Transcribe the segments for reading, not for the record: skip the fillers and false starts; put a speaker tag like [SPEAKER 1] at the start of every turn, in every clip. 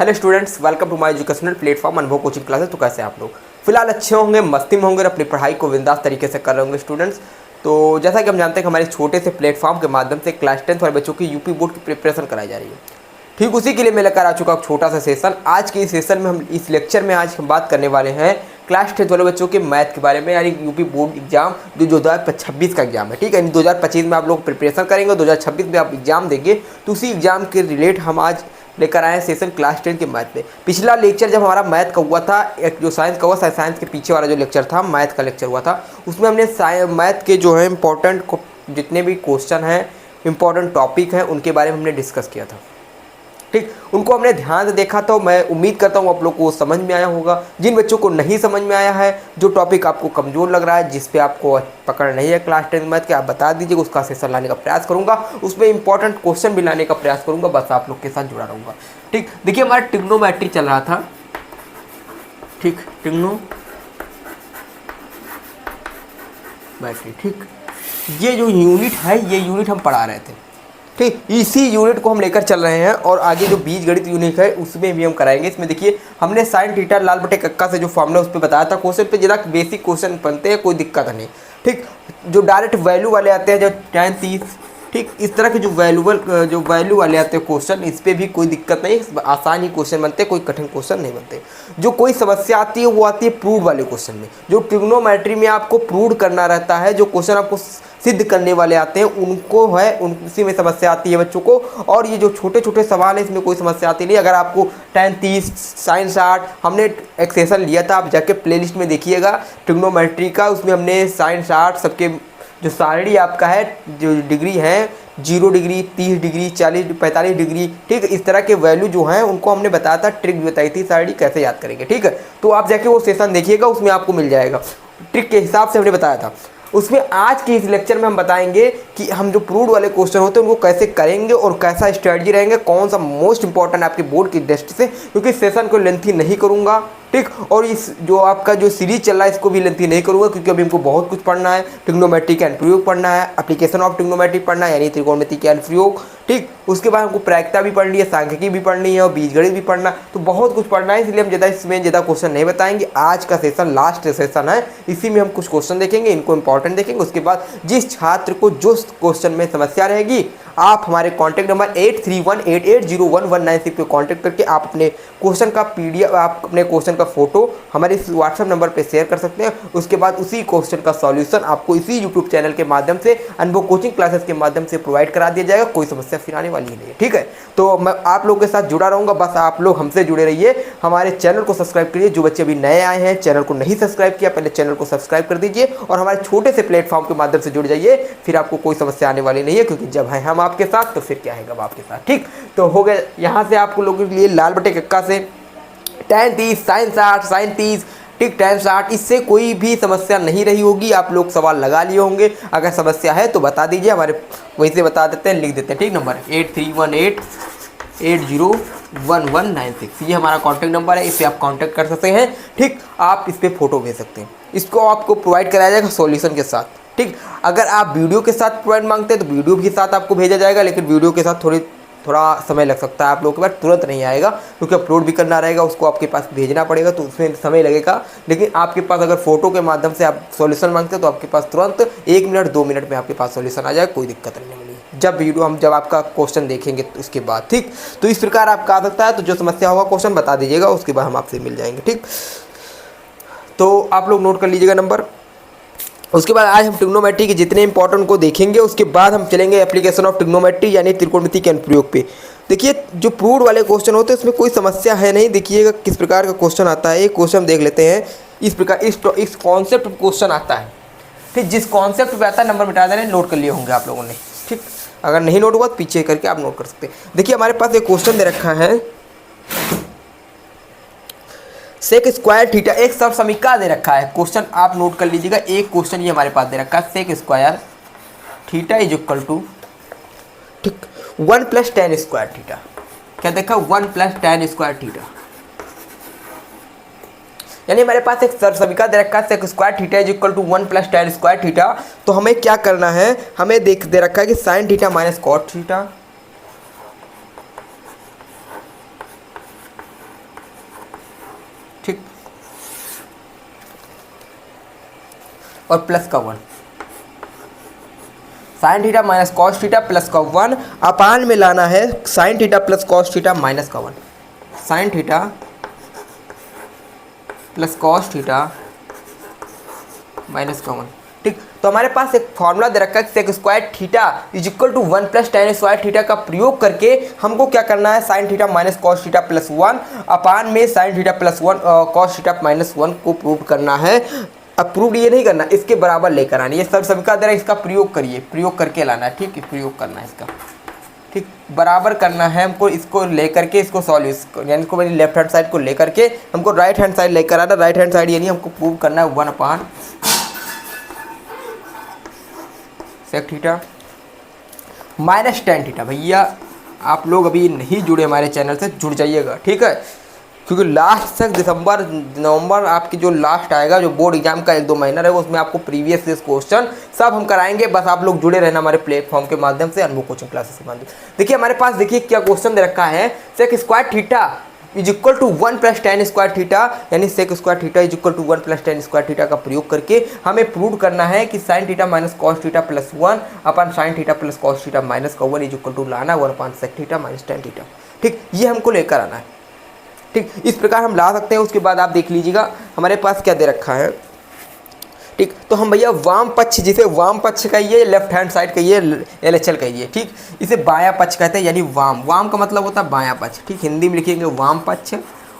[SPEAKER 1] Hello students, welcome to my educational platform Anubhav coaching classes. तो कैसे आप लोग? फिलहाल अच्छे होंगे, मस्ती में होंगे और अपनी पढ़ाई को बिंदास तरीके से कर रहे होंगे स्टूडेंट्स। तो जैसा कि हम जानते हैं कि हमारे छोटे से प्लेटफॉर्म के माध्यम से क्लास 10 वाले बच्चों की यूपी बोर्ड की प्रिपरेशन कराई जा रही है। ठीक उसी के लिए मैं लेकर आ चुका हूँ छोटा सा सेशन। आज के इस सेशन में हम इस लेक्चर में आज हम बात करने वाले हैं क्लास 10 वाले बच्चों के मैथ के बारे में, यानी यूपी बोर्ड एग्जाम जो 2026 का एग्जाम है। ठीक है, 2025 में आप लोग प्रिपरेशन करेंगे, 2026 में आप एग्जाम देंगे, तो उसी एग्जाम के रिलेट हम आज लेकर आए सेशन क्लास 10 के मैथ में। पिछला लेक्चर जब हमारा मैथ का हुआ था, एक जो साइंस का हुआ, साइंस के पीछे वाला जो लेक्चर था मैथ का लेक्चर हुआ था, उसमें हमने मैथ के जो है इम्पोर्टेंट जितने भी क्वेश्चन हैं, इम्पोर्टेंट टॉपिक हैं, उनके बारे में हमने डिस्कस किया था। ठीक, उनको हमने ध्यान से देखा, तो मैं उम्मीद करता हूँ आप लोग को समझ में आया होगा। जिन बच्चों को नहीं समझ में आया है, जो टॉपिक आपको कमज़ोर लग रहा है, जिस पे आपको पकड़ नहीं है क्लास 10 मैथ के, आप बता दीजिएगा, उसका सेशन लाने का प्रयास करूँगा, उसमें इंपॉर्टेंट क्वेश्चन भी लाने का प्रयास करूँगा। बस आप लोग के साथ जुड़ा रहूँगा। ठीक, देखिए हमारा ट्रिग्नोमेट्री चल रहा था। ठीक, ट्रिग्नोमेट्री, ठीक, ये जो यूनिट है, ये यूनिट हम पढ़ा रहे थे। ठीक, इसी यूनिट को हम लेकर चल रहे हैं और आगे जो बीजगणित यूनिट है उसमें भी हम कराएंगे। इसमें देखिए हमने साइन थीटा लाल बटे कक्का से जो फॉर्मूला उस पर बताया था। क्वेश्चन पे ज़रा बेसिक क्वेश्चन बनते हैं, कोई दिक्कत नहीं। ठीक, जो डायरेक्ट वैल्यू वाले आते हैं, जो tan 30, ठीक, इस तरह के जो वैल्यू वाले आते हैं क्वेश्चन, इस पर भी कोई दिक्कत नहीं, आसान ही क्वेश्चन बनते हैं, कोई कठिन क्वेश्चन नहीं बनते। जो कोई समस्या आती है वो आती है प्रूव वाले क्वेश्चन में। जो ट्रिग्नोमेट्री में आपको प्रूव करना रहता है, जो क्वेश्चन आपको सिद्ध करने वाले आते हैं, उनको है उसी में समस्या आती है बच्चों को। और ये जो छोटे छोटे सवाल है, इसमें कोई समस्या आती नहीं। अगर आपको tan 30, sin 60, हमने एक सेशन लिया था, आप जाके प्लेलिस्ट में देखिएगा ट्रिग्नोमेट्री का, उसमें हमने sin 60 सबके जो सारणी आपका है, जो डिग्री है, 0 डिग्री, 30 डिग्री, 40, 45 डिग्री, ठीक, इस तरह के वैल्यू जो हैं उनको हमने बताया था, ट्रिक बताई थी सारणी कैसे याद करेंगे। ठीक है, तो आप जाके वो सेशन देखिएगा, उसमें आपको मिल जाएगा, ट्रिक के हिसाब से हमने बताया था। उसमें आज के इस लेक्चर में हम बताएंगे कि हम जो प्रूव्ड वाले क्वेश्चन होते हैं उनको कैसे करेंगे और कैसा स्ट्रेटजी रहेंगे, कौन सा मोस्ट इंपॉर्टेंट आपके बोर्ड की दृष्टि से, क्योंकि सेशन को लेंथी नहीं करूंगा। ठीक, और इस जो आपका जो सीरीज चल रहा है इसको भी लेंथी नहीं करूंगा, क्योंकि अभी हमको बहुत कुछ पढ़ना है। ट्रिग्नोमेट्री का अनुप्रयोग पढ़ना है, एप्लीकेशन ऑफ ट्रिग्नोमेट्री पढ़ना है, यानी त्रिकोणमिति के अनुप्रयोग। ठीक, उसके बाद हमको प्रायिकता भी पढ़नी है, सांख्यिकी भी पढ़नी है और बीजगणित भी पढ़ना है, तो बहुत कुछ पढ़ना है। इसलिए हम ज़्यादा क्वेश्चन नहीं बताएंगे। आज का सेशन लास्ट सेशन है, इसी में हम कुछ क्वेश्चन देखेंगे, इनको इंपॉर्टेंट देखेंगे। उसके बाद जिस छात्र को जो क्वेश्चन में समस्या रहेगी, आप हमारे कॉन्टैक्ट नंबर 8318801196 पे कॉन्टैक्ट करके आप अपने क्वेश्चन का PDF, आप अपने क्वेश्चन का फोटो हमारे इस व्हाट्सएप नंबर पे शेयर कर सकते हैं। उसके बाद उसी क्वेश्चन का सॉल्यूशन आपको इसी यूट्यूब चैनल के माध्यम से, अनुभव कोचिंग क्लासेस के माध्यम से प्रोवाइड करा दिया जाएगा। कोई समस्या फिर आने वाली ही नहीं है। ठीक है, तो मैं आप लोगों के साथ जुड़ा रहूँगा, बस आप लोग हमसे जुड़े रहिए। हमारे चैनल को सब्सक्राइब करिए। जो बच्चे अभी नए आए हैं, चैनल को नहीं सब्सक्राइब किया, पहले चैनल को सब्सक्राइब कर दीजिए और हमारे छोटे से प्लेटफॉर्म के माध्यम से जुड़ जाइए। फिर आपको कोई समस्या आने वाली नहीं है, क्योंकि जब है हम आपके साथ तो फिर क्या है गम आपके साथ। ठीक, तो हो गए यहाँ से आपको लोगों के लिए लाल बटे कक्का से tan 30, sin 60, sin 30, ठीक, tan 60, इससे कोई भी समस्या नहीं रही होगी। आप लोग सवाल लगा लिए होंगे, अगर समस्या है तो बता दीजिए, हमारे वहीं से बता देते हैं, लिख देते हैं। ठीक, नंबर 8318801196, ये हमारा कॉन्टैक्ट नंबर है, इस पर आप कॉन्टैक्ट कर सकते हैं। ठीक, आप इस पर फोटो भेज सकते हैं, इसको आपको प्रोवाइड कराया जाएगा सॉल्यूशन के साथ। ठीक, अगर आप वीडियो के साथ प्रोवाइड मांगते हैं तो वीडियो भी साथ आपको भेजा जाएगा, लेकिन वीडियो के साथ थोड़ा समय लग सकता है, आप लोगों के पास तुरंत नहीं आएगा, क्योंकि अपलोड भी करना रहेगा, उसको आपके पास भेजना पड़ेगा, तो उसमें समय लगेगा। लेकिन आपके पास अगर फोटो के माध्यम से आप सॉल्यूशन मांगते हैं तो आपके पास तुरंत 1 मिनट 2 मिनट में आपके पास सॉल्यूशन आ जाएगा, कोई दिक्कत नहीं होगी जब आपका क्वेश्चन देखेंगे तो उसके बाद। ठीक, तो इस प्रकार आपका आ सकता है। तो जो समस्या होगा क्वेश्चन बता दीजिएगा, उसके बाद हम आपसे मिल जाएंगे। ठीक, तो आप लोग नोट कर लीजिएगा नंबर। उसके बाद आज हम ट्रिग्नोमेट्री के जितने इंपॉर्टेंट को देखेंगे, उसके बाद हम चलेंगे एप्लीकेशन ऑफ ट्रिग्नोमेट्री, यानी त्रिकोणमिति के अनुप्रयोग पे। देखिए जो प्रूव्ड वाले क्वेश्चन होते हैं उसमें कोई समस्या है नहीं। देखिएगा किस प्रकार का क्वेश्चन आता है। एक क्वेश्चन देख लेते हैं। इस प्रकार इस कॉन्सेप्ट क्वेश्चन आता है। ठीक, जिस कॉन्सेप्ट पे आता है, नंबर मिटा देना, नोट कर लिए होंगे आप लोगों ने। ठीक, अगर नहीं नोट हुआ तो पीछे करके आप नोट कर सकते हैं। देखिए हमारे पास एक क्वेश्चन दे रखा है, सेक स्क्वायर थीटा, एक सब समीकरण दे रखा है। क्वेश्चन आप नोट कर लीजिएगा। एक क्वेश्चन ये हमारे पास दे रखा है, sec square theta is equal to, ठीक, 1 + tan स्क्वायर थीटा। क्या देखा? 1 + tan स्क्वायर थीटा, यानी हमारे पास एक समीकरण दे रखा है, sec square theta is equal to 1 + tan square theta. तो हमें क्या करना है, हमें दे रखा है कि sine theta minus cot theta और प्लस का 1, sine theta minus cos theta plus का 1 अपान में लाना है sine theta plus cos theta minus का 1, sine theta plus cos theta minus का 1। ठीक, तो हमारे पास एक फॉर्मूला दे रखा है sec square theta is equal to 1 plus tan square theta का प्रयोग करके हमको क्या करना है, sine theta minus cos theta plus 1 upon में sine theta plus 1 cos theta minus 1 को प्रूव करना है। अब प्रूव ये नहीं करना, इसके बराबर लेकर आना, ये सब सबका दे रहा है, इसका प्रयोग करिए, प्रयोग करके लाना है। ठीक है, प्रयोग करना है इसका, ठीक, बराबर करना है हमको, इसको लेकर के इसको सॉल्व, यानी इसको मेरी लेफ्ट हैंड साइड को लेकर के हमको राइट हैंड साइड लेकर आना, राइट हैंड साइड यानी हमको प्रूव करना है 1 upon sec theta minus tan theta. भैया आप लोग अभी नहीं जुड़े हमारे चैनल से, जुड़ जाइएगा, ठीक है, क्योंकि लास्ट तक दिसंबर नवंबर आपकी जो लास्ट आएगा, जो बोर्ड एग्जाम का 1-2 महीना रहेगा, उसमें आपको प्रीवियस ईयर क्वेश्चन सब हम कराएंगे। बस आप लोग जुड़े रहना हमारे प्लेटफॉर्म के माध्यम से, अनुभव कोचिंग क्लासेस के माध्यम से। देखिए हमारे पास देखिए क्या क्वेश्चन दे रखा है, sec square theta is equal to 1 plus tan square theta, यानी sec square theta is equal to 1 plus tan square theta का प्रयोग करके हमें प्रूव करना है कि sine theta minus cos theta plus 1 upon sine theta plus cos theta minus का 1 is equal to लाना 1 upon sec theta minus tan theta. ठीक, ये हमको लेकर आना है। ठीक, इस प्रकार हम ला सकते हैं। उसके बाद आप देख लीजिएगा हमारे पास क्या दे रखा है। ठीक, तो हम भैया वाम पक्ष, जिसे वाम पक्ष कहिए, लेफ्ट हैंड साइड कहिए, LHL कहिए, ठीक, इसे बायां पक्ष कहते हैं, यानी वाम, वाम का मतलब होता है बायां पक्ष। ठीक, हिंदी में लिखेंगे वाम पक्ष,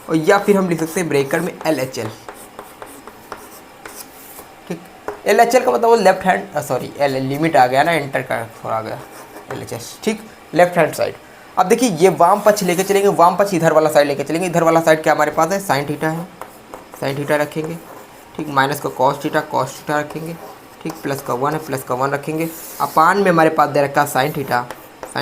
[SPEAKER 1] और या फिर हम लिख सकते हैं ब्रेकर में LHL। ठीक, LHL का मतलब लेफ्ट हैंड, सॉरी लिमिट आ गया ना, एंटर का थोड़ा आ गया LHS। ठीक, लेफ्ट हैंड साइड। अब देखिए ये वाम पक्ष लेके चलेंगे, वाम पक्ष इधर वाला साइड लेके चलेंगे, इधर वाला साइड क्या हमारे पास है, साइन थीटा है, साइन थीटा रखेंगे। ठीक, माइनस का कॉस थीटा रखेंगे। ठीक, प्लस का 1 है, प्लस का 1 रखेंगे। अपान में हमारे पास दे रखा साइन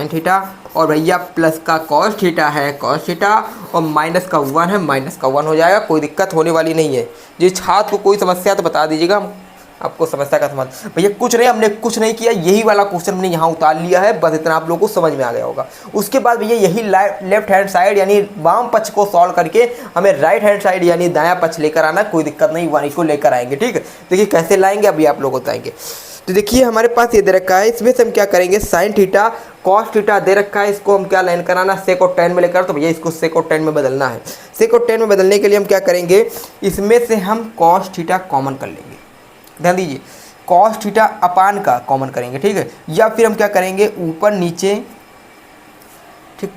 [SPEAKER 1] थीटा, और भैया प्लस का कॉस थीटा है, कॉस थीटा, और माइनस का 1 है, माइनस का 1 हो जाएगा। कोई दिक्कत होने वाली नहीं है। ये छात्र को कोई समस्या तो बता दीजिएगा, हम आपको समस्या का समाधान। भैया कुछ नहीं, हमने कुछ नहीं किया, यही वाला क्वेश्चन हमने यहाँ उतार लिया है, बस इतना आप लोगों को समझ में आ गया होगा। उसके बाद भैया यही लेफ्ट हैंड साइड यानी वाम पक्ष को सॉल्व करके हमें राइट हैंड साइड यानी दायां पक्ष लेकर आना, कोई दिक्कत नहीं, वन को लेकर आएंगे। ठीक है, देखिए कैसे लाएंगे अभी आप लोग बताएंगे। तो देखिए हमारे पास ये दे रखा है, इसमें से हम क्या करेंगे, साइन थीटा कॉस थीटा दे रखा है, इसको हम क्या लाइन कराना, सेक और टेन में लेकर, तो भैया इसको सेक और टेन में बदलना है। सेक और टेन में बदलने के लिए हम क्या करेंगे, इसमें से हम कॉस थीटा कॉमन कर लेंगे। ध्यान दीजिए, कॉस थीटा अपान का कॉमन करेंगे। ठीक है, या फिर हम क्या करेंगे, ऊपर नीचे, ठीक,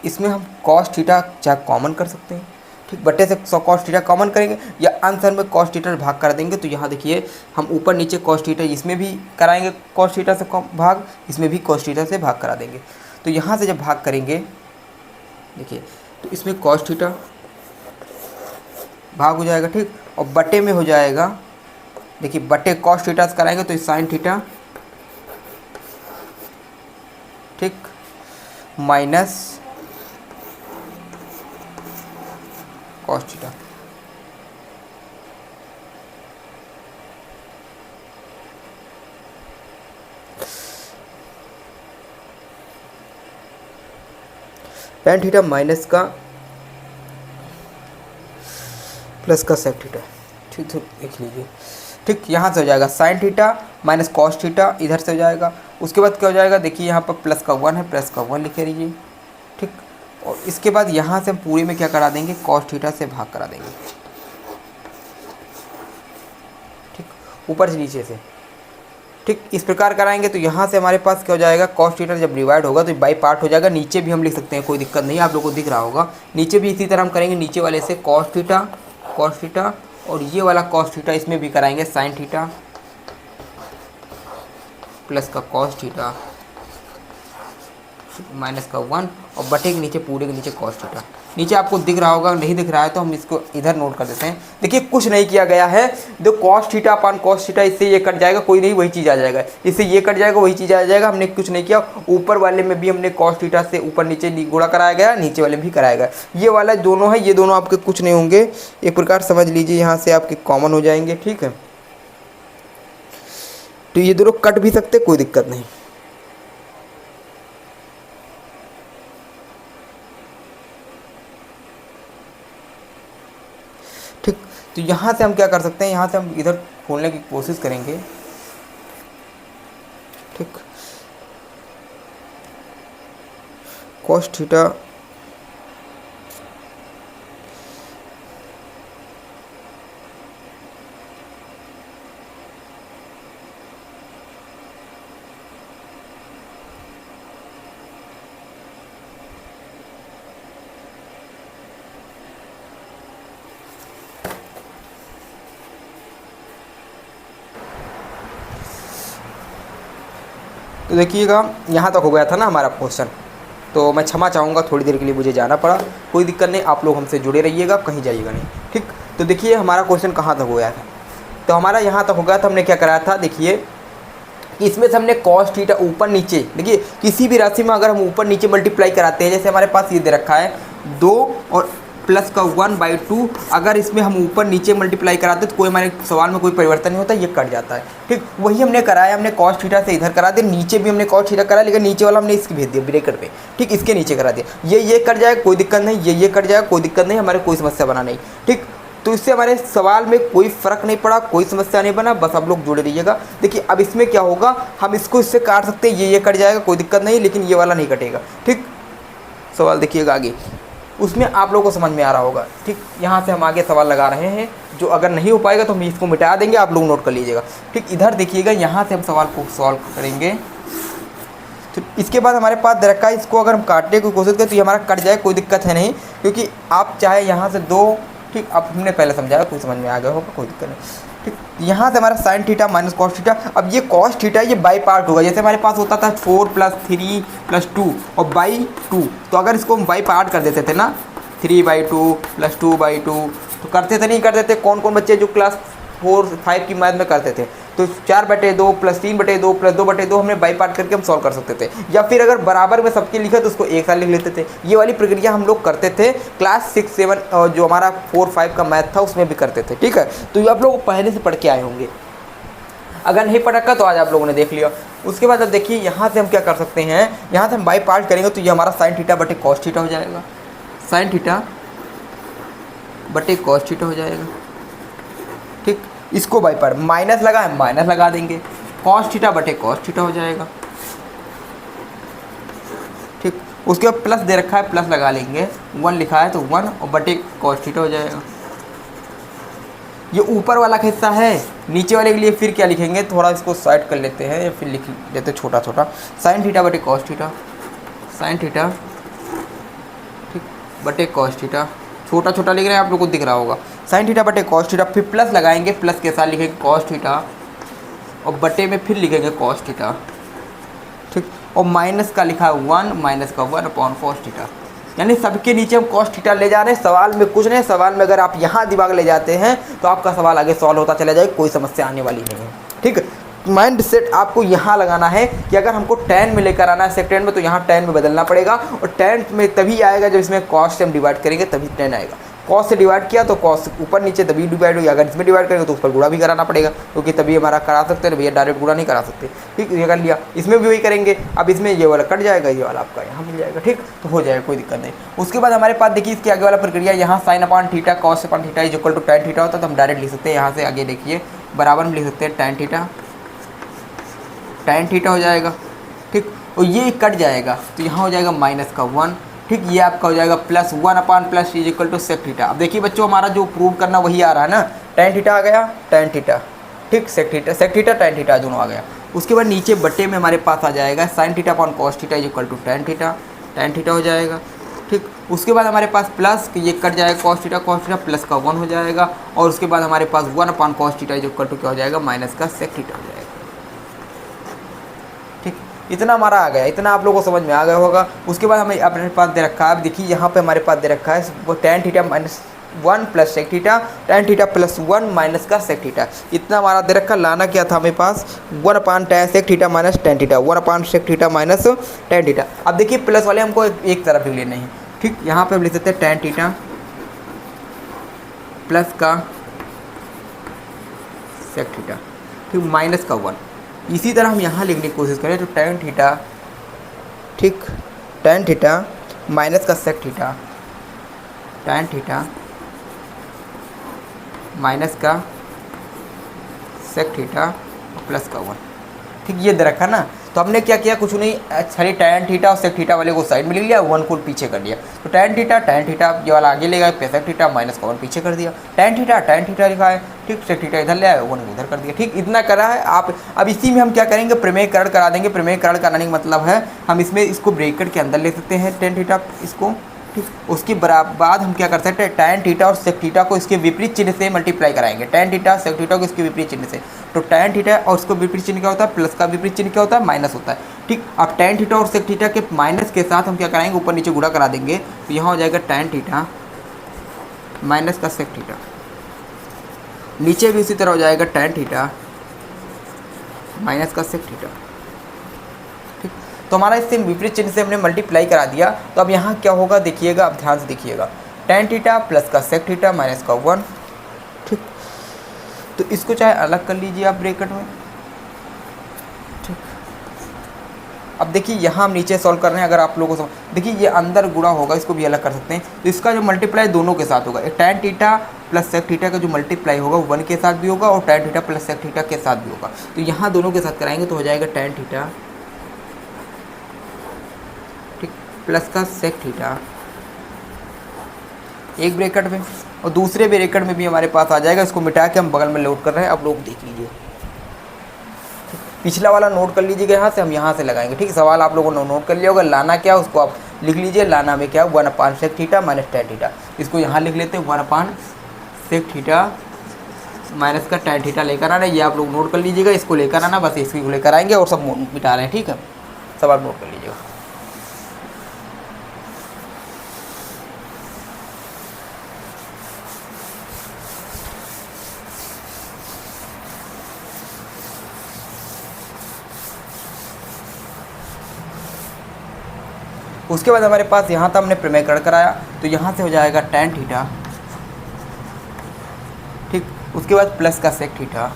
[SPEAKER 1] इसमें हम कॉस थीटा चाहे कॉमन कर सकते हैं। ठीक, बट्टे से कॉस थीटा कॉमन करेंगे, या आंसर में कॉस थीटा भाग कर देंगे। तो यहाँ देखिए हम ऊपर नीचे कॉस थीटा इसमें भी कराएंगे, कॉस थीटा से भाग, इसमें भी कॉस थीटा से भाग करा देंगे। तो यहाँ से जब भाग करेंगे, देखिए तो इसमें कॉस थीटा भाग हो जाएगा। ठीक, और बटे में हो जाएगा, देखिए बटे कॉस थीटा से कराएंगे तो साइन थीटा, ठीक, minus cos theta. Tan theta minus का प्लस का सेक थीटा। ठीक, तो देख लीजिए। ठीक, यहाँ से हो जाएगा sine theta minus cos theta, इधर से हो जाएगा। उसके बाद क्या हो जाएगा, देखिए यहाँ पर प्लस का 1 है, प्लस का 1 लिखे रहिए। ठीक, और इसके बाद यहाँ से हम पूरे में क्या करा देंगे, कॉस थीटा से भाग करा देंगे। ठीक, ऊपर से नीचे से। ठीक, इस प्रकार कराएंगे तो यहाँ से हमारे पास क्या हो जाएगा, कॉस थीटा जब डिवाइड होगा तो बाई पार्ट हो जाएगा। नीचे भी हम लिख सकते हैं, कोई दिक्कत नहीं, आप लोगों को दिख रहा होगा। नीचे भी इसी तरह हम करेंगे, नीचे वाले से कॉस थीटा, और ये वाला कॉस थीटा इसमें भी कराएंगे साइन थीटा प्लस का कॉस थीटा माइनस का 1, और बटे के नीचे पूरे के नीचे कॉस थीटा। नीचे आपको दिख रहा होगा, नहीं दिख रहा है तो हम इसको इधर नोट कर देते हैं। देखिए कुछ नहीं किया गया है, जो cos theta upon cos theta, इससे ये कट जाएगा, कोई नहीं, वही चीज़ आ जाएगा, इससे ये कट जाएगा, वही चीज़ आ जाएगा। हमने कुछ नहीं किया। ऊपर वाले में भी हमने कॉस थीटा से ऊपर नीचे गुणा कराया गया, नीचे वाले भी कराया गया। ये वाला दोनों है, ये दोनों आपके कुछ नहीं होंगे, एक प्रकार समझ लीजिए, यहाँ से आपके कॉमन हो जाएंगे। ठीक है, तो ये दोनों कट भी सकते, कोई दिक्कत नहीं। ठीक, तो यहाँ से हम क्या कर सकते हैं, यहाँ से हम इधर खोलने की कोशिश करेंगे। ठीक, कॉस थीटा तो देखिएगा यहाँ तक हो गया था ना हमारा क्वेश्चन। तो मैं क्षमा चाहूँगा, थोड़ी देर के लिए मुझे जाना पड़ा, कोई दिक्कत नहीं, आप लोग हमसे जुड़े रहिएगा, कहीं जाइएगा नहीं। ठीक, तो देखिए हमारा क्वेश्चन कहाँ तक हो गया था। तो हमारा यहाँ तक हो गया था, हमने क्या कराया था, देखिए इसमें से हमने कॉस थीटा ऊपर नीचे, देखिए किसी भी राशि में अगर हम ऊपर नीचे मल्टीप्लाई कराते हैं, जैसे हमारे पास ये दे रखा है 2 और प्लस का 1/2, अगर इसमें हम ऊपर नीचे मल्टीप्लाई कराते तो कोई हमारे सवाल में कोई परिवर्तन नहीं होता, ये कट जाता है। ठीक, वही हमने कराया, हमने कॉस थीटा से इधर करा दिया, नीचे भी हमने कॉस थीटा करा, लेकिन नीचे वाला हमने इसके भेज दिया ब्रैकेट पे। ठीक, इसके नीचे करा दिया, ये कट जाएगा कोई दिक्कत नहीं, ये कट जाएगा कोई दिक्कत नहीं, हमारे कोई समस्या बना नहीं। ठीक, तो इससे हमारे सवाल में कोई फ़र्क नहीं पड़ा, कोई समस्या नहीं बना, बस आप लोग जुड़े रहिएगा। देखिए अब इसमें क्या होगा, हम इसको इससे काट सकते हैं, ये कट जाएगा कोई दिक्कत नहीं, लेकिन ये वाला नहीं कटेगा। ठीक, सवाल देखिएगा आगे, उसमें आप लोगों को समझ में आ रहा होगा। ठीक, यहाँ से हम आगे सवाल लगा रहे हैं, जो अगर नहीं हो पाएगा तो हम इसको मिटा देंगे, आप लोग नोट कर लीजिएगा। ठीक, इधर देखिएगा, यहाँ से हम सवाल को सॉल्व करेंगे। तो इसके बाद हमारे पास दे रखा है, इसको अगर हम काटने की कोशिश करें तो ये हमारा कट जाए, कोई दिक्कत है नहीं, क्योंकि आप चाहे यहाँ से 2, ठीक, अब हमने पहले समझाया, कोई समझ में आ गया होगा, कोई दिक्कत नहीं। ठीक, यहाँ से हमारा sign theta minus cos theta, अब ये कॉस थीटा ये बाई पार्ट होगा, जैसे हमारे पास होता था 4 + 3 + 2 और बाई 2, तो अगर इसको हम बाई पार्ट कर देते थे ना, 3/2 + 2/2, तो करते थे नहीं करते थे, कौन कौन बच्चे जो क्लास 4, 5 की मैथ में करते थे, तो 4/2 + 3/2 + 2/2 हमने बाई पार्ट करके हम सॉल्व कर सकते थे, या फिर अगर बराबर में सबके लिखे तो उसको एक साथ लिख लेते थे। ये वाली प्रक्रिया हम लोग करते थे क्लास 6, 7 और जो हमारा 4, 5 का मैथ था उसमें भी करते थे। ठीक है, तो ये आप लोग पहले से पढ़ के आए होंगे, अगर नहीं पढ़ रखा तो आज आप लोगों ने देख लिया। उसके बाद अब देखिए यहाँ से हम क्या कर सकते हैं, यहाँ से हम बाई पार्ट करेंगे तो ये हमारा साइन थीटा बटे कॉस थीटा हो जाएगा, साइन थीटा बटे कॉस थीटा हो जाएगा। ठीक, इसको बाई पार्ट माइनस लगा है, माइनस लगा देंगे, कॉस थीटा बटे कॉस थीटा हो जाएगा। ठीक, उसके बाद प्लस दे रखा है, प्लस लगा लेंगे, 1 लिखा है तो 1 और बटे कॉस थीटा हो जाएगा। ये ऊपर वाला हिस्सा है, नीचे वाले के लिए फिर क्या लिखेंगे, थोड़ा इसको साइड कर लेते हैं या फिर लिख लेते छोटा छोटा, साइन थीटा बटे कॉस थीटा, साइन थीटा ठीक बटे कॉस थीटा, छोटा छोटा लिख रहे हैं, आप लोगों को दिख रहा होगा, साइन थीटा बटे कॉस थीटा, फिर प्लस लगाएंगे, प्लस के साथ लिखेंगे कॉस थीटा और बटे में फिर लिखेंगे कॉस थीटा। ठीक, और माइनस का लिखा है 1, माइनस का 1/cos थीटा, यानी सबके नीचे हम कॉस थीटा ले जा रहे हैं। सवाल में कुछ नहीं, सवाल में अगर आप यहाँ दिमाग ले जाते हैं तो आपका सवाल आगे सॉल्व होता चला जाएगा, कोई समस्या आने वाली नहीं है। ठीक, माइंड सेट आपको यहाँ लगाना है कि अगर हमको 10 में लेकर आना है सेकंड में, तो यहाँ 10 में बदलना पड़ेगा, और 10 में तभी आएगा जब इसमें कॉस से हम डिवाइड करेंगे, तभी 10 आएगा। कॉस से डिवाइड किया तो कॉस ऊपर नीचे तभी डिवाइड होगी, अगर इसमें डिवाइड करेंगे तो उस पर गुणा भी कराना पड़ेगा, क्योंकि तभी हमारा करा सकते हैं, भैया डायरेक्ट गुणा नहीं करा सकते। ठीक, ये कर लिया, इसमें भी वही करेंगे, अब इसमें ये वाला कट जाएगा, ये वाला आपका यहाँ मिल जाएगा। ठीक, तो हो जाएगा, कोई दिक्कत नहीं। उसके बाद हमारे पास देखिए इसके आगे वाला प्रक्रिया, यहाँ sine upon theta cos upon theta is equal to tan theta होता है, तो हम डायरेक्ट लिख सकते हैं, यहाँ से आगे देखिए बराबर में लिख सकते हैं tan थीटा, tan थीटा हो जाएगा। ठीक, और ये कट जाएगा तो यहाँ हो जाएगा माइनस का 1। ठीक, ये आपका हो जाएगा plus 1 upon plus is equal to sec theta. अब देखिए बच्चों, हमारा जो प्रूव करना वही आ रहा है ना, tan थीटा आ गया, tan थीटा, ठीक, सेक थीटा tan थीटा दोनों आ गया। उसके बाद नीचे बट्टे में हमारे पास आ जाएगा sine theta upon cos theta is equal to tan theta हो जाएगा। ठीक, उसके बाद हमारे पास प्लस ये कट जाएगा कॉस थीटा प्लस का 1 हो जाएगा, और उसके बाद हमारे पास 1 upon cos theta is equal to क्या हो जाएगा, माइनस का सेक थीटा हो जाएगा। ठीक, इतना हमारा आ गया, इतना आप लोगों को समझ में आ गया होगा। उसके बाद हमें अपने पास दे रखा है, अब देखिए यहाँ पे हमारे पास दे रखा है वो tan theta minus 1 plus sec theta, tan theta plus 1 minus का सेक थीटा, इतना हमारा दे रखा। लाना क्या था हमें पास, 1 upon tan sec theta minus tan theta, 1 upon sec theta minus tan theta. अब देखिए प्लस वाले हमको एक तरफ ही लेने हैं। ठीक, यहाँ पे हम लिख सकते हैं tan थीटा प्लस का सेक थीटा, ठीक, माइनस का 1। इसी तरह हम यहाँ लिखने की कोशिश करें तो tan थीटा, ठीक, tan थीटा माइनस का sec theta, tan theta minus का सेक थीटा प्लस का 1। ठीक, ये दे रखा ना। तो हमने क्या किया, कुछ नहीं, खाली टैन थीटा और सेक थीटा वाले को साइड में लिख लिया, 1 को पीछे कर दिया। तो टैन थीटा ये वाला आगे ले गया, सेक थीटा माइनस का 1 पीछे कर दिया। टैन थीटा लिखा है, ठीक, सेक थीटा इधर ले आया, 1 को उधर कर दिया। ठीक, इतना करा है आप। अब इसी में हम क्या करेंगे, प्रमेयकरण करा देंगे। प्रमेयकरण कराने का मतलब है हम इसमें इसको ब्रैकेट के अंदर ले सकते हैं टैन थीटा इसको। ठीक, उसके बाद हम क्या कर सकते हैं, टैन थीटा और सेक थीटा को इसके विपरीत चिन्ह से मल्टीप्लाई कराएंगे। टैन थीटा सेक थीटा को इसके विपरीत चिन्ह से। तो टैन थीटा और उसको विपरीत चिन्ह क्या होता है, प्लस का विपरीत चिन्ह क्या होता है, माइनस होता है। ठीक, अब टैन थीटा और सेक थीटा के माइनस के साथ हम क्या कराएंगे, ऊपर नीचे गुणा करा देंगे। तो यहाँ हो जाएगा टैन थीटा माइनस का सेक थीटा, नीचे भी उसी तरह हो जाएगा टैन थीटा माइनस का सेक थीटा। ठीक, तो हमारा इससे विपरीत चिन्ह से हमने मल्टीप्लाई करा दिया। तो अब यहाँ क्या होगा देखिएगा, अब ध्यान से देखिएगा, टैन थीटा प्लस का सेक थीटा माइनस का 1। ठीक, तो इसको चाहे अलग कर लीजिए आप ब्रैकेट में। ठीक, अब देखिए यहाँ हम नीचे सॉल्व कर रहे हैं। अगर आप लोगों को देखिए ये अंदर गुणा होगा, इसको भी अलग कर सकते हैं। तो इसका जो मल्टीप्लाई दोनों के साथ होगा, tan theta plus sec theta का जो मल्टीप्लाई होगा 1 के साथ भी होगा और tan theta plus sec theta के साथ भी होगा। तो यहाँ दोनों के साथ कराएंगे तो हो जाएगा टैन थीटा ठीक प्लस का सेक थीटा एक ब्रैकेट में, और दूसरे ब्रैकेट में भी हमारे पास आ जाएगा। इसको मिटा के हम बगल में लोड कर रहे हैं। अब लोग देख लीजिए, पिछला वाला नोट कर लीजिएगा, यहाँ से हम यहाँ से लगाएंगे। ठीक, सवाल आप लोगों ने नोट कर लिया होगा। लाना क्या उसको आप लिख लीजिए। लाना में क्या, 1/, sec theta minus tan theta. इसको यहाँ लिख लेते हैं, 1/, सेक थीटा माइनस का टैन थीटा लेकर आना। ये आप लोग नोट कर लीजिएगा, इसको लेकर आना, बस इसको लेकर आएंगे और सब मिटा रहे हैं। ठीक है, सब आप नोट कर लीजिएगा। उसके बाद हमारे पास यहाँ तक हमने प्रमेयकरण कराया, तो यहाँ से हो जाएगा टैन थीटा। ठीक, उसके बाद प्लस का सेक थीटा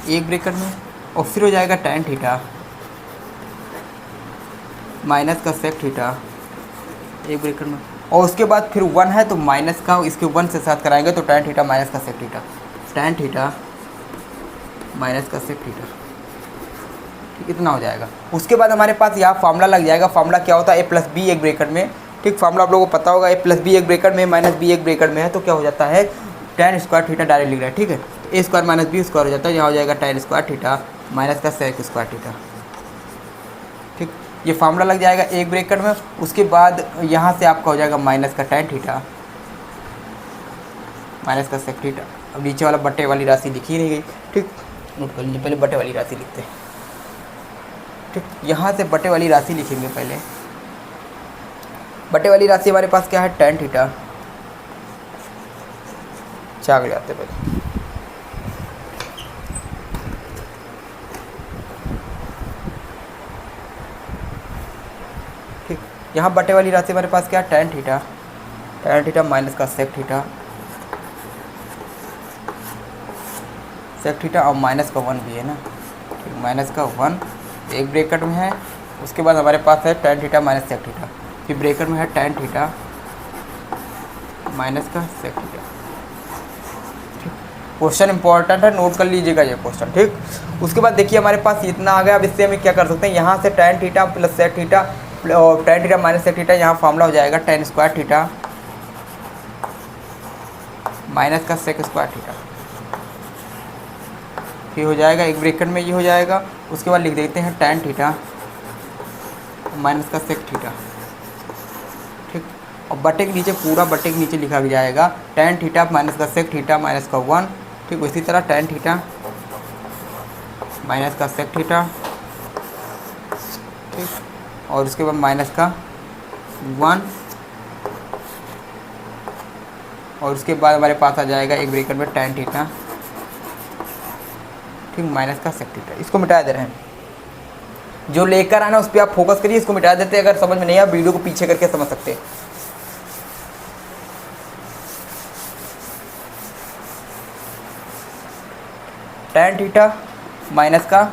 [SPEAKER 1] एक ब्रैकेट में, और फिर हो जाएगा टैन थीटा माइनस का सेक थीटा एक ब्रैकेट में, और उसके बाद फिर 1 है तो माइनस का इसके 1 से साथ कराएंगे तो टैन थीटा माइनस का sec theta, tan theta minus का सेक थीटा। ठीक, इतना हो जाएगा। उसके बाद हमारे पास यहाँ फार्मूला लग जाएगा। फार्मूला क्या होता है, a प्लस बी एक ब्रैकेट में। ठीक, फार्मूला आप लोगों को पता होगा, a प्लस बी एक ब्रैकेट में माइनस बी एक ब्रैकेट में है, तो क्या हो जाता है, टैन स्क्वायर थीटा डायरेक्ट लिख रहा है। ठीक है, तो a square minus B square हो जाता है, यहाँ हो जाएगा टैन स्क्वायर थीटा माइनस का सेक स्क्वायर थीटा। ठीक, ये फार्मूला लग जाएगा एक ब्रैकेट में। उसके बाद यहाँ से आपका हो जाएगा माइनस का टैन थीटा माइनस का सेक थीटा। अब नीचे वाला बट्टे वाली राशि लिखी नहीं गई। ठीक, नोट कर लीजिए, पहले बट्टे वाली राशि लिखते हैं। ठीक, यहाँ से बटे वाली राशि लिखेंगे। पहले बटे वाली राशि हमारे पास क्या है, टैन थीटा। चाग जाते पहले, ठीक, यहाँ बटे वाली राशि हमारे पास क्या है, टैन थीटा माइनस का सेक थीटा और माइनस का 1 भी है ना। ठीक, माइनस का 1 एक ब्रैकेट में है। उसके बाद हमारे पास है tan theta minus sec theta, फिर ब्रैकेट में है टैन थीटा माइनस का सेक थीटा। ठीक, क्वेश्चन इंपॉर्टेंट है, नोट कर लीजिएगा ये क्वेश्चन। ठीक, उसके बाद देखिए हमारे पास इतना आ गया। अब इससे हमें क्या कर सकते हैं, यहाँ से tan theta plus sec theta और tan theta minus sec theta, यहाँ फार्मूला हो जाएगा टैन स्क्वायर थीटा माइनस का सेक स्क्वायर थीटा। फिर हो जाएगा एक ब्रैकेट में ये हो जाएगा। उसके बाद लिख देते हैं टैन थीटा माइनस का सेक थीटा। ठीक, और बटे के नीचे पूरा बटे के नीचे लिखा भी जाएगा टैन थीटा माइनस का सेक थीटा माइनस का 1। ठीक, इसी तरह टैन थीटा माइनस का सेक थीटा। ठीक, और उसके बाद माइनस का 1, और उसके बाद हमारे पास आ जाएगा एक ब्रैकेट में टैन थीटा माइनस का सेक थीटा। इसको मिटा दे रहे हैं, जो लेकर आना उस पर आप फोकस करिए। इसको मिटा देते हैं, अगर समझ में नहीं आया वीडियो को पीछे करके समझ सकते हैं। टैन थीटा माइनस का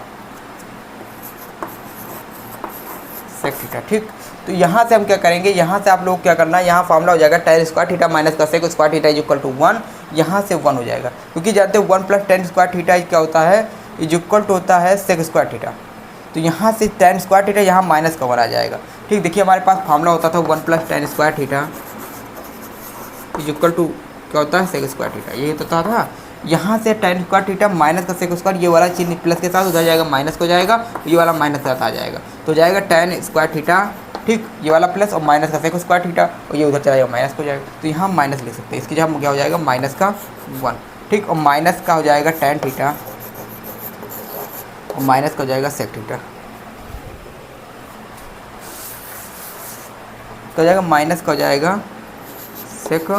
[SPEAKER 1] सेक थीटा। ठीक, तो यहाँ से हम क्या करेंगे, यहाँ से आप लोग क्या करना है, यहाँ फार्मूला हो जाएगा टैन स्क्वायर थीटा माइनस का sec square theta is equal to 1। यहाँ से 1 हो जाएगा, क्योंकि जानते हो 1 + tan स्क्वायर थीटा क्या होता है, इज इक्वल टू होता है सेक स्क्वायर थीटा। तो यहाँ से tan स्क्वायर थीटा यहाँ माइनस का 1 आ जाएगा। ठीक, देखिए हमारे पास फार्मूला होता था 1 + tan square theta is equal to क्या होता है सेक स्क्वायर थीटा, यही होता था। यहाँ से tan स्क्वायर थीटा माइनस का सेक स्क्वायर, ये वाला चिन्ह प्लस के साथ उधर जाएगा माइनस को जाएगा, ये वाला माइनस के साथ आ जाएगा, तो जाएगा tan स्क्वायर थीटा। ठीक, ये वाला प्लस और माइनस का सेक स्क्वायर थीटा, और ये उधर चला जाएगा माइनस को जाएगा, तो यहाँ माइनस लिख सकते हैं, इसकी जगह क्या हो जाएगा माइनस का 1। ठीक, और माइनस का हो जाएगा tan थीटा और माइनस का हो जाएगा सेक थीटा, तो हो जाएगा माइनस का हो जाएगा सेक।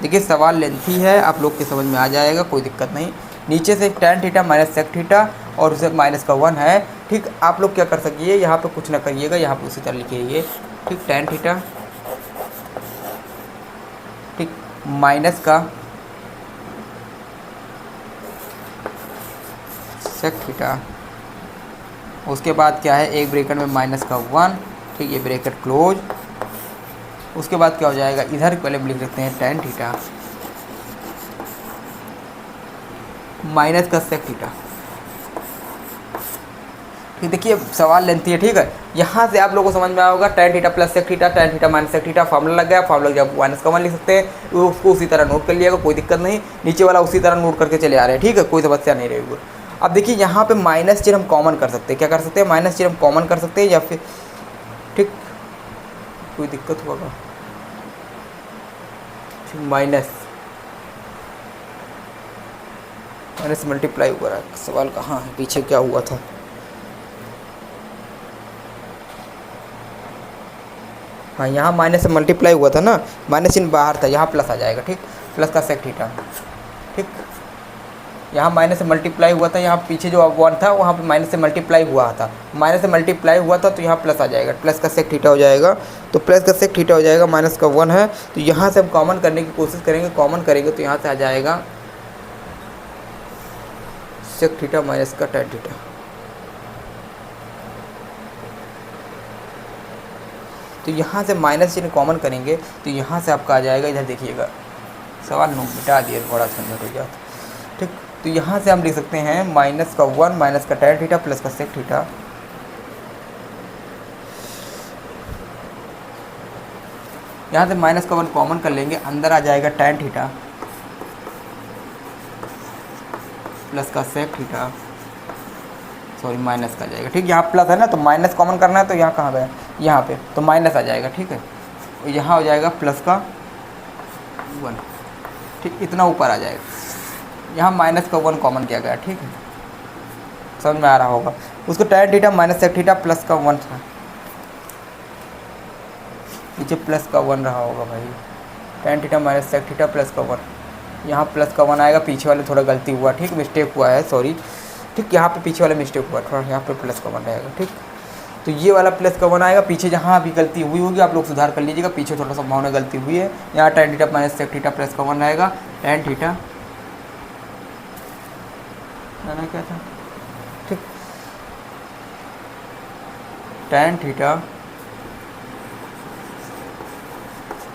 [SPEAKER 1] देखिए सवाल लेंथी है, आप लोग के समझ में आ जाएगा, कोई दिक्कत नहीं। नीचे से tan theta minus sec theta और उसे माइनस का 1 है। ठीक, आप लोग क्या कर सकिए, यहाँ पे कुछ ना करिएगा, यहाँ पे उसी तरह लिखिए। ठीक, tan थीटा ठीक माइनस का सेक थीटा, उसके बाद क्या है एक ब्रैकेट में माइनस का 1। ठीक, ये ब्रैकेट क्लोज। उसके बाद क्या हो जाएगा, इधर पहले हम लिख लेते हैं tan थीटा माइनस का सेक थीटा। ठीक, देखिए सवाल लेंथी है। ठीक है, यहाँ से आप लोगों को समझ में आया होगा tan theta plus sec theta, tan theta minus sec theta, formula लग गया। फार्मूला जब माइनस का 1 लिख सकते हैं, उसको उसी तरह नोट कर लिएगा, कोई दिक्कत नहीं। नीचे वाला उसी तरह नोट करके चले आ रहे हैं। ठीक है, कोई समस्या नहीं रहेगी। अब देखिए यहाँ पे माइनस चिन्ह हम कॉमन कर सकते हैं, क्या कर सकते हैं, माइनस चिन्ह हम कॉमन कर सकते हैं, या फिर ठीक कोई दिक्कत होगा, माइनस माइनस मल्टीप्लाई हुआ है। सवाल कहाँ है, पीछे क्या हुआ था, हाँ यहाँ माइनस से मल्टीप्लाई हुआ था ना, माइनस चिन्ह बाहर था, यहाँ प्लस आ जाएगा। ठीक, प्लस का सेक थीटा। ठीक, यहाँ माइनस से मल्टीप्लाई हुआ था, यहाँ पीछे जो 1 था वहाँ पे माइनस से मल्टीप्लाई हुआ था, माइनस से मल्टीप्लाई हुआ था, तो यहाँ प्लस आ जाएगा, प्लस का सेक थीटा हो जाएगा। तो प्लस का सेक थीटा हो जाएगा, माइनस का 1 है, तो यहाँ से हम कॉमन करने की कोशिश करेंगे, कॉमन करेंगे तो यहाँ से आ जाएगा सेक थीटा माइनस का tan थीटा। तो यहाँ से माइनस चिन्ह कॉमन करेंगे तो यहाँ से आपका आ जाएगा, इधर देखिएगा सवाल नो मिटा दिए, बड़ा झंझट हो गया। ठीक, तो यहाँ से हम लिख सकते हैं माइनस का 1 माइनस का tan थीटा प्लस का सेक थीटा। यहाँ से माइनस का 1 कॉमन कर लेंगे, अंदर आ जाएगा tan थीटा प्लस का सेक थीटा, सॉरी माइनस का जाएगा। ठीक, यहाँ प्लस है ना, तो माइनस कॉमन करना है, तो यहाँ कहाँ गया, यहाँ पे, तो माइनस आ जाएगा। ठीक है, यहाँ हो जाएगा प्लस का 1। ठीक, इतना ऊपर आ जाएगा, यहाँ माइनस का 1 कॉमन किया गया। ठीक है, समझ में आ रहा होगा। उसको tan theta minus sec theta plus का 1 था, नीचे प्लस का 1 रहा होगा भाई, tan theta minus sec theta plus का 1, यहाँ प्लस का 1 आएगा, पीछे वाले थोड़ा गलती हुआ। ठीक, मिस्टेक हुआ है, सॉरी। ठीक, यहाँ पे पीछे वाला मिस्टेक हुआ थोड़ा, यहाँ पे प्लस का 1 रहेगा। ठीक, तो ये वाला प्लस का 1 आएगा, पीछे जहाँ भी गलती हुई होगी आप लोग सुधार कर लीजिएगा, पीछे थोड़ा सा भावना गलती हुई है। यहाँ tan theta minus sec theta plus का 1 आएगा, tan थीटा क्या था, ठीक, tan theta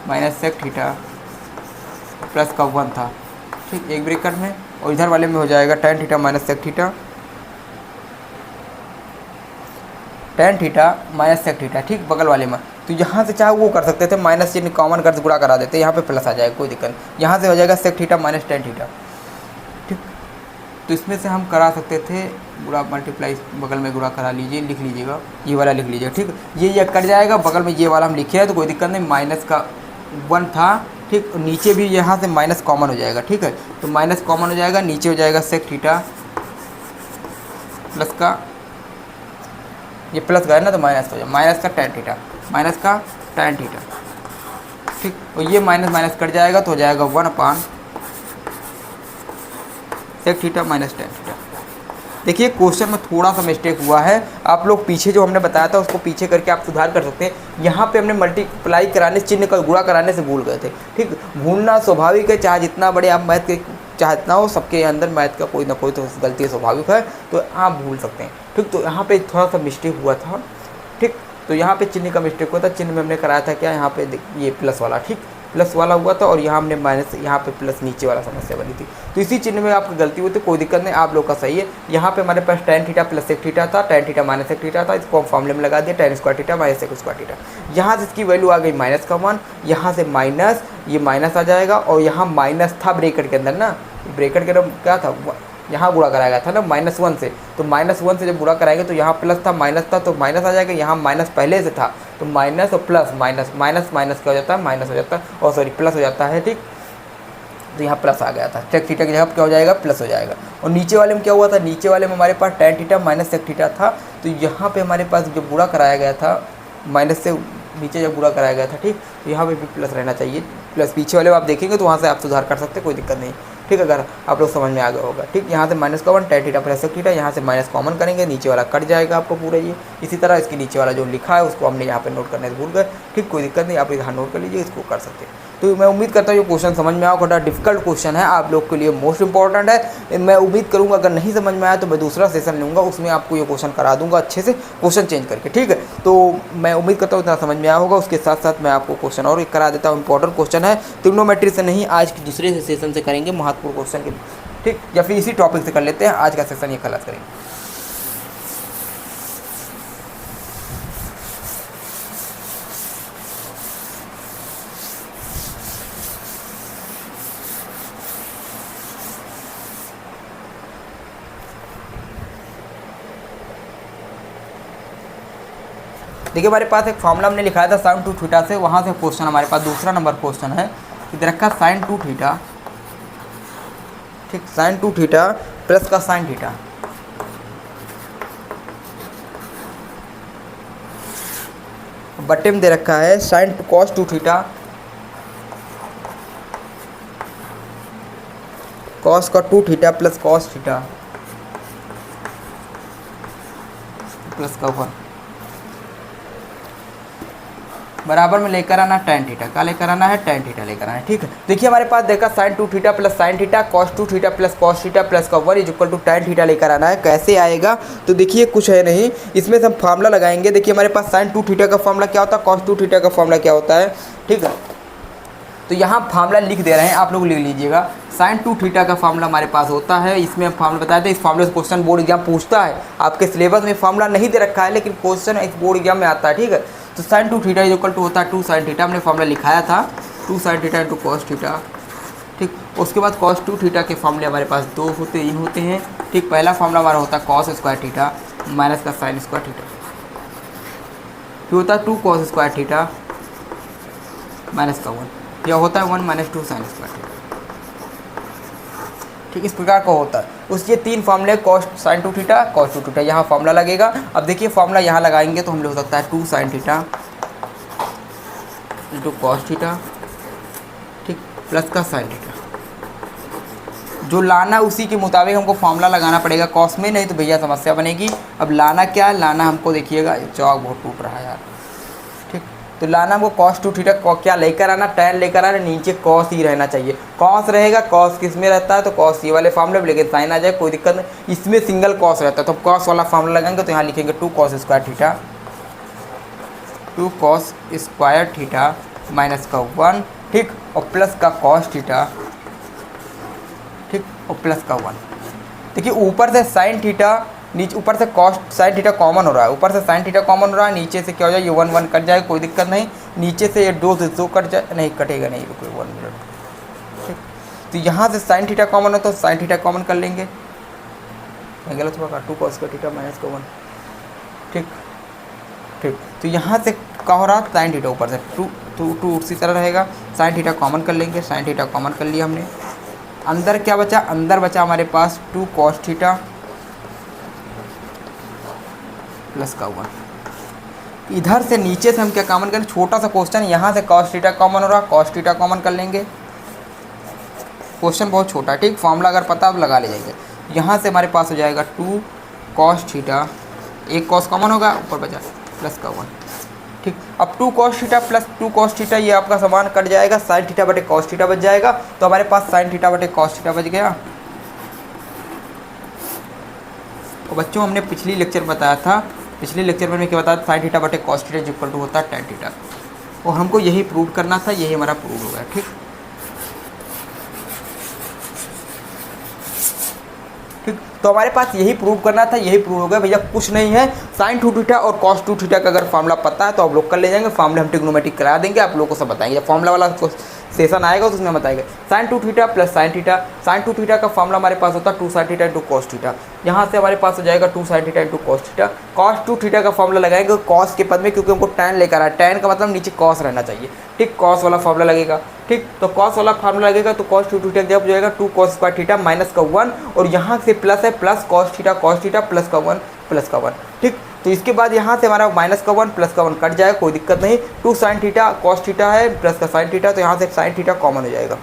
[SPEAKER 1] minus sec theta plus का 1 था। ठीक, एक ब्रैकेट में, और इधर वाले में हो जाएगा tan theta minus sec theta, tan theta minus sec theta. ठीक, बगल वाले में, तो यहाँ से चाहे वो कर सकते थे, माइनस चिन्ह कॉमन कर गुणा करा देते, यहाँ पे प्लस आ जाएगा, कोई दिक्कत नहीं। यहाँ से हो जाएगा sec theta minus tan theta. ठीक, तो इसमें से हम करा सकते थे गुणा, मल्टीप्लाई बगल में गुणा करा लीजिए, लिख लीजिएगा, ये वाला लिख लीजिएगा। ठीक, ये कट जाएगा, बगल में ये वाला हम लिखे हैं तो कोई दिक्कत नहीं, माइनस का 1 था। ठीक, नीचे भी यहाँ से माइनस कॉमन हो जाएगा। ठीक है, तो माइनस कॉमन हो जाएगा, नीचे हो जाएगा सेक थीटा प्लस का, ये प्लस गया ना तो माइनस हो जाएगा, माइनस का tan थीटा, माइनस का tan थीटा। ठीक, और ये माइनस माइनस कट जाएगा तो हो जाएगा 1 sec theta minus tan theta. देखिए क्वेश्चन में थोड़ा सा मिस्टेक हुआ है, आप लोग पीछे जो हमने बताया था उसको पीछे करके आप सुधार कर सकते हैं। यहाँ पे हमने मल्टीप्लाई कराने से, चिन्ह का गुणा कराने से भूल गए थे। ठीक, भूलना स्वाभाविक है, चाहे जितना बड़े आप मैथ के चाहे जितना हो, सबके अंदर मैथ का कोई ना कोई तो गलती स्वाभाविक है, तो आप भूल सकते हैं। ठीक, तो यहाँ पे थोड़ा सा मिस्टेक हुआ था। ठीक, तो यहाँ पे चिन्ह का मिस्टेक हुआ था, चिन्ह में हमने कराया था क्या, यहाँ पे ये प्लस वाला। ठीक, प्लस वाला हुआ था और यहाँ हमने माइनस, यहाँ पे प्लस नीचे वाला समस्या बनी थी। तो इसी चिन्ह में आपकी गलती हुई थी, कोई दिक्कत नहीं, आप लोग का सही है। यहाँ पे हमारे पास tan थीटा प्लस एक थीटा था, tan थीटा माइनस एक थीटा था, इसको हम फॉर्मूले में लगा दिया tan स्क्वायर थीटा माइनस एक स्क्वायर थीटा। यहाँ से इसकी वैल्यू आ गई माइनस का 1, यहाँ से माइनस, ये माइनस आ जाएगा और यहाँ माइनस था ब्रैकेट के अंदर ना, ब्रैकेट के अंदर क्या था, यहाँ गुणा कराया गया था ना -1 से, तो -1 से जब गुणा कराएंगे तो यहाँ प्लस था माइनस था तो माइनस आ जाएगा, यहाँ माइनस पहले से था तो माइनस और प्लस, माइनस माइनस माइनस क्या हो जाता है, माइनस हो जाता है, और सॉरी प्लस हो जाता है, ठीक। तो यहाँ प्लस आ गया था, सेक थीटा की जगह क्या हो जाएगा, प्लस हो जाएगा। और नीचे वाले में क्या हुआ था, नीचे वाले में हमारे पास tan theta minus sec theta था, तो यहाँ पे हमारे पास जब गुणा कराया गया था, माइनस से नीचे जब गुणा कराया गया था, ठीक, तो यहाँ पे भी प्लस रहना चाहिए, प्लस पीछे वाले में आप देखेंगे तो वहाँ से आप सुधार कर सकते हैं, कोई दिक्कत नहीं, ठीक। अगर आप लोग समझ में आ गया होगा, ठीक। यहाँ से माइनस का 1 tan theta plus sec theta, यहाँ से माइनस कॉमन करेंगे, नीचे वाला कट जाएगा आपको पूरा ये। इसी तरह इसके नीचे वाला जो लिखा है उसको हमने यहाँ पे नोट करने से भूल गए, ठीक, कोई दिक्कत नहीं, आप इधर नोट कर लीजिए, इसको कर सकते हैं। तो मैं उम्मीद करता हूँ ये क्वेश्चन समझ में आओ, थोड़ा डिफिकल्ट क्वेश्चन है, आप लोग के लिए मोस्ट इंपॉर्टेंट है। मैं उम्मीद करूँगा अगर नहीं समझ में आया तो मैं दूसरा सेशन लूँगा, उसमें आपको ये क्वेश्चन करा दूँगा अच्छे से, क्वेश्चन चेंज करके, ठीक है। तो मैं उम्मीद करता हूँ इतना समझ में आया होगा। उसके साथ साथ मैं आपको क्वेश्चन और एक करा देता हूँ, इंपॉर्टेंट क्वेश्चन है, ट्रिग्नोमेट्री से नहीं, आज के दूसरे सेशन से करेंगे महत्वपूर्ण क्वेश्चन के, ठीक, या फिर इसी टॉपिक से कर लेते हैं, आज का सेशन ये खलास करेंगे। देखिए हमारे पास एक फॉर्मूला हमने लिखाया था sin 2 थीटा से, वहाँ से क्वेश्चन हमारे पास दूसरा नंबर क्वेश्चन है, इधर रखा sin 2 थीटा, ठीक, sin 2 थीटा प्लस का sin थीटा, बट्टे में दे रखा है sin cos 2 थीटा, cos का 2 theta plus cos theta plus का 1 बराबर में लेकर आना tan थीटा, का लेकर आना है tan थीटा लेकर आना है, ठीक है। देखिए हमारे पास देखा sin 2 theta plus sin theta, cos 2 theta plus cos theta plus का 1 इक्वल टू tan थीटा लेकर आना है। कैसे आएगा, तो देखिए कुछ है नहीं, इसमें से हम फार्मूला लगाएंगे। देखिए हमारे पास sin 2 थीटा का फार्मूला क्या होता है, cos 2 थीटा का फार्मूला क्या होता है, ठीक है। तो यहाँ फार्मूला लिख दे रहे हैं, आप लोग लिख लीजिएगा। sin 2 थीटा का फार्मूला हमारे पास होता है, इसमें हम फार्मूला बताए थे, इस फार्मूले से क्वेश्चन बोर्ड एग्जाम पूछता है। आपके सिलेबस में फार्मूला नहीं दे रखा है लेकिन क्वेश्चन इस बोर्ड एग्जाम में आता है, ठीक है। तो sin 2 थीटा इक्वल टू होता है 2 sin थीटा, हमने फार्मूला लिखाया था 2 sin theta into cos theta, ठीक। उसके बाद cos 2 थीटा के फार्मूले हमारे पास दो होते हैं, ठीक। पहला फार्मूला हमारा होता है cos स्क्वायर थीटा माइनस का sin स्क्वायर थीटा, फिर होता है 2 cos स्क्वायर थीटा माइनस का 1, यह होता है 1 माइनस 2 sin स्क्वायर थीटा, ठीक, इस प्रकार का होता है। उसके तीन फार्मूले cos sin 2 theta cos 2 theta, यहाँ फार्मूला लगेगा। अब देखिए फार्मूला यहाँ लगाएंगे तो हम लोग हो सकता है 2 sin theta into cos theta, ठीक, प्लस का sin थीटा। जो लाना उसी के मुताबिक हमको फार्मूला लगाना पड़ेगा cos में, नहीं तो भैया समस्या बनेगी। अब लाना क्या है, लाना हमको देखिएगा, चौक बहुत टूट रहा है यार, ठीक। तो लाना हमको cos 2 थीटा क्या लेकर आना, tan लेकर आना, नीचे cos ही रहना चाहिए। cos रहेगा, cos किस में रहता है तो cos ये वाले फार्मूले में, लेकिन sin आ जाए कोई दिक्कत नहीं। इसमें सिंगल cos रहता है तो cos वाला फार्मूला लगाएंगे तो यहाँ लिखेंगे 2 cos square theta, 2 cos square theta minus का 1, ठीक, और प्लस का cos थीटा, ठीक, और प्लस का 1। देखिए ऊपर से sin थीटा, नीचे ऊपर से cos sin थीटा कॉमन हो रहा है, ऊपर से sin थीटा कॉमन हो रहा है, नीचे से क्या हो जाए, ये 1 1 कट जाए, कोई दिक्कत नहीं। नीचे से ये 2 से 2 कट जाए, नहीं कटेगा नहीं, रुको 1 मिनट, ठीक। तो यहाँ से sin थीटा कॉमन हो तो sin थीटा कॉमन कर लेंगे, गलत हुआ, 2 cos का थीटा माइनस का 1, ठीक, ठीक। तो यहाँ से क्या हो रहा है, sin थीटा ऊपर से 2 उसी तरह रहेगा, sin थीटा कॉमन कर लेंगे, sin थीटा कॉमन कर लिया हमने। अंदर क्या बचा, अंदर बचा हमारे पास 2 cos थीटा प्लस का 1। इधर से नीचे से हम क्या कॉमन करें, छोटा सा क्वेश्चन, यहाँ से cos थीटा कॉमन हो रहा है, cos थीटा कॉमन कर लेंगे। क्वेश्चन बहुत छोटा है, ठीक, फॉर्मूला अगर पता आप लगा ले जाएंगे। यहाँ से हमारे पास हो जाएगा 2 cos थीटा, एक cos कॉमन होगा, ऊपर बचा प्लस का 1, ठीक। अब 2 cos theta plus 2 cos theta, ये आपका समान कट जाएगा, sin थीटा बटे cos थीटा बच जाएगा। तो हमारे पास sin थीटा बटे cos थीटा बच गया। तो बच्चों हमने पिछली लेक्चर बताया था, पिछले लेक्चर में क्या बताया, sin थीटा बटे cos थीटा इक्वल टू होता है tan थीटा। और हमको यही प्रूव करना था, यही हमारा प्रूव हो गया। ठीक, ठीक, तो हमारे पास यही प्रूव करना था, यही प्रूव हो गया भैया, कुछ नहीं है। साइन 2 थीटा और कॉस 2 थीटा का अगर फॉर्मूला पता है तो आप लोग कर ले जाएंगे, फॉर्मूला हम ट्रिग्नोमेट्रिक करा देंगे, आप लोगों को सब बताएंगे। जब फॉर्मूला वाला सेशन आएगा तो उसमें बताएंगे sine 2 theta plus sine theta. Sine 2 theta का फॉर्मूला हमारे पास होता है 2 sine theta into cos theta. यहाँ से हमारे पास हो जाएगा 2 sine theta into cos theta. Cos 2 theta का फॉर्मूला लगाएंगे कॉस के पद में, क्योंकि हमको टैन लेकर आया, टैन का मतलब नीचे कॉस रहना चाहिए। ठीक, कॉस वाला फॉर्मूला लगेगा। ठीक, तो कॉस वाला फॉर्मूला लगेगा तो कॉस 2 थीटा जब हो जाएगा 2 कॉस स्क्वायर थीटा माइनस का 1, और यहाँ से प्लस है, प्लस कॉस थीटा प्लस का 1 प्लस का 1। ठीक, तो इसके बाद यहाँ से हमारा माइनस का 1 प्लस का 1 कट जाएगा, कोई दिक्कत नहीं। 2 साइन थीटा कॉस थीटा है प्लस का साइन थीटा, तो यहाँ से साइन थीटा कॉमन हो जाएगा।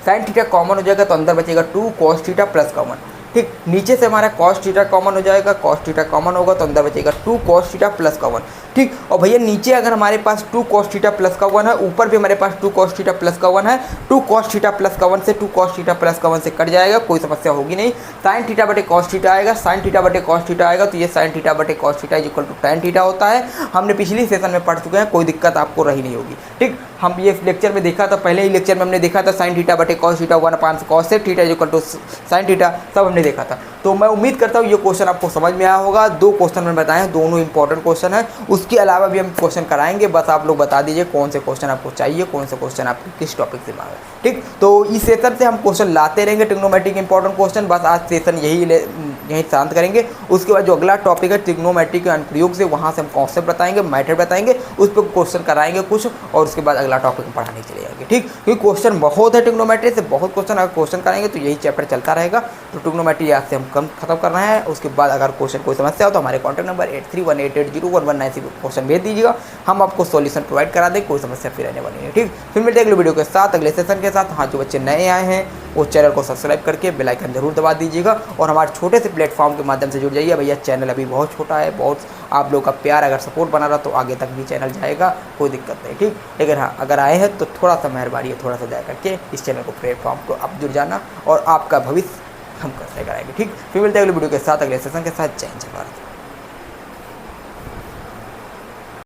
[SPEAKER 1] साइन थीटा कॉमन हो जाएगा तो अंदर बचेगा 2 कॉस थीटा प्लस का 1। ठीक, नीचे से हमारा कॉस थीटा कॉमन हो जाएगा, कॉस थीटा कॉमन होगा तो अंदर बचेगा 2 कॉस थीटा प्लस का 1। ठीक, और भैया नीचे अगर हमारे पास 2 कॉस थीटा प्लस का 1 है, ऊपर भी हमारे पास 2 कॉस थीटा प्लस का 1 है। 2 कॉस थीटा प्लस का 1 से 2 कॉस थीटा प्लस का 1 से कट जाएगा, कोई समस्या होगी नहीं। साइन थीटा बटे कॉस थीटा आएगा, साइन थीटा बटे कॉस थीटा आएगा तो ये साइन थीटा बटे cos theta is equal to tan theta होता है। हमने पिछली सेशन में पढ़ चुके हैं, कोई दिक्कत आपको रही नहीं होगी। ठीक, हम ये लेक्चर में देखा था, पहले ही लेक्चर में हमने देखा था साइन थीटा बटे cos theta 1/cos cos theta is equal to sine theta, सब हमने देखा था। तो मैं उम्मीद करता हूँ ये क्वेश्चन आपको समझ में आया होगा। 2 क्वेश्चन मैंने बताए हैं, दोनों इंपॉर्टेंट क्वेश्चन है। उसके अलावा भी हम क्वेश्चन कराएंगे, बस आप लोग बता दीजिए कौन से क्वेश्चन आपको चाहिए, कौन से क्वेश्चन आपको किस टॉपिक से मांगे। ठीक, तो इस सेशन से हम क्वेश्चन लाते रहेंगे, ट्रिग्नोमेट्रिक इंपॉर्टेंट क्वेश्चन। बस आज सेशन यही शांत करेंगे। उसके बाद जो अगला टॉपिक है ट्रिग्नोमेट्री के अनुप्रयोग से, वहाँ से हम कॉन्सेप्ट बताएंगे, मैथड बताएंगे, उस पर क्वेश्चन कराएंगे कुछ, और उसके बाद अगला टॉपिक पढ़ाने चले जाएंगे। ठीक, क्योंकि क्वेश्चन बहुत है ट्रिग्नोमेट्री से, बहुत क्वेश्चन अगर क्वेश्चन कराएंगे तो यही चैप्टर चलता रहेगा। तो ट्रिग्नोमेट्री आज से हम कम खत्म कर रहे हैं। उसके बाद अगर क्वेश्चन कोई समस्या हो तो हमारे कॉन्टैक्ट नंबर 8318801196 पर क्वेश्चन भेज दीजिएगा, हम आपको सॉल्यूशन प्रोवाइड करा दें, कोई समस्या फिर रहने वाली है। ठीक, फिर मिलते हैं अगले वीडियो के साथ, अगले सेशन के साथ। हाँ, जो बच्चे नए आए हैं वो चैनल को सब्सक्राइब करके बेल आइकन जरूर दबा दीजिएगा, और हमारे छोटे से प्लेटफॉर्म के माध्यम से जुड़ जाइए। भैया चैनल अभी बहुत छोटा है, बहुत आप लोग का प्यार अगर सपोर्ट बना रहा तो आगे तक भी चैनल जाएगा, कोई दिक्कत नहीं। ठीक, लेकिन हाँ, अगर आए हैं तो थोड़ा सा मेहरबानी है, थोड़ा सा दया करके इस चैनल को, प्लेटफॉर्म को आप जुड़ जाना, और आपका भविष्य हम कैसे कराएंगे। ठीक, फिर मिलते हैं अगले वीडियो के साथ, अगले सेशन के साथ। जय हिंद, जय भारत।